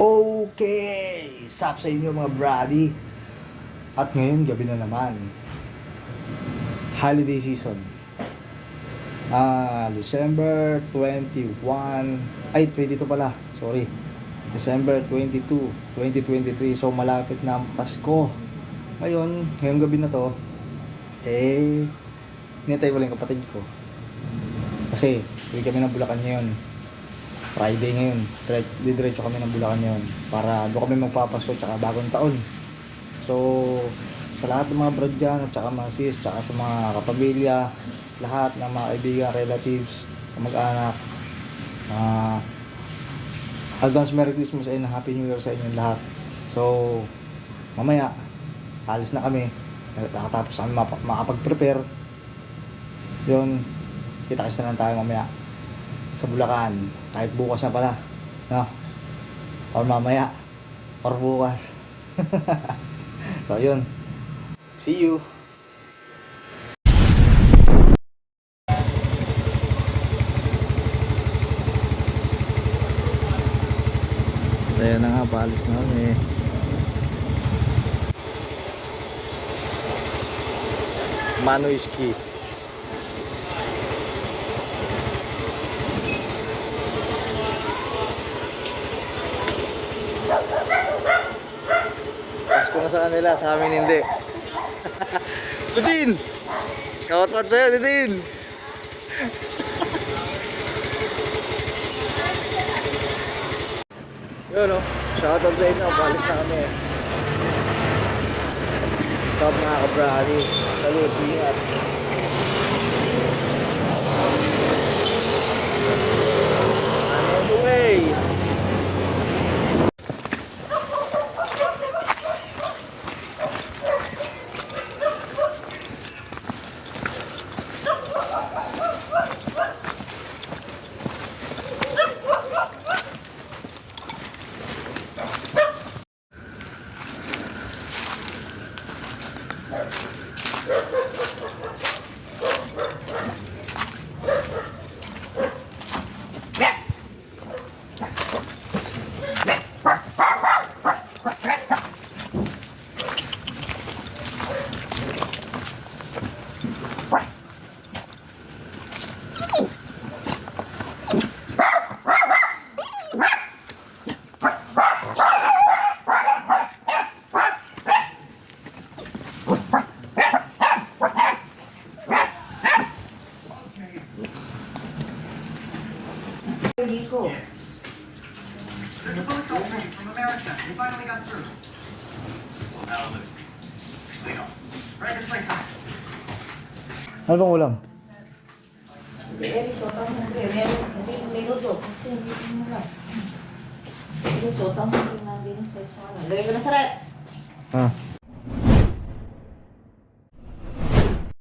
Okay, sap sa inyo mga brady. At ngayon gabi na naman. Holiday season. December 21, ay 22 pala, sorry. December 22, 2023. So malapit na ang Pasko. Ngayong gabi na to, hinintay ko lang yung kapatid ko. Kasi, uwi kami ng Bulacan ngayon. Friday ngayon, didiretso kami ng Bulacan ngayon para doon kami magpapasko tsaka bagong taon. So, sa lahat ng mga brad dyan, at saka mga sis, tsaka sa mga kapamilya, lahat ng mga kaibigan, relatives, mag-anak, advance Merry Christmas and Happy New Year sa inyong lahat. So, mamaya, alis na kami. Nakatapos kami makapag-prepare. Yun, kita-kits na lang tayo mamaya sa Bulacan, kahit bukas na pala, no? Or mamaya, or bukas. So yun, see you. Ayan na nga, paalis na kami. Manoyski. Pasko na sa kanila, sa amin hindi. Didin! Shout out sa'yo, Didin! Yun o, shout out sa inyo, balis na kami. Top mga kabrali, salut, ingat. On the way! Nico. There's a boat call from America. We finally got through. Leo, right this way, sir. Ano bang ulam? Risotto mo pre, hindi minuto. Hindi mo lang. Risotto mo din sa sala. Lagay ko na sa rep. Ah.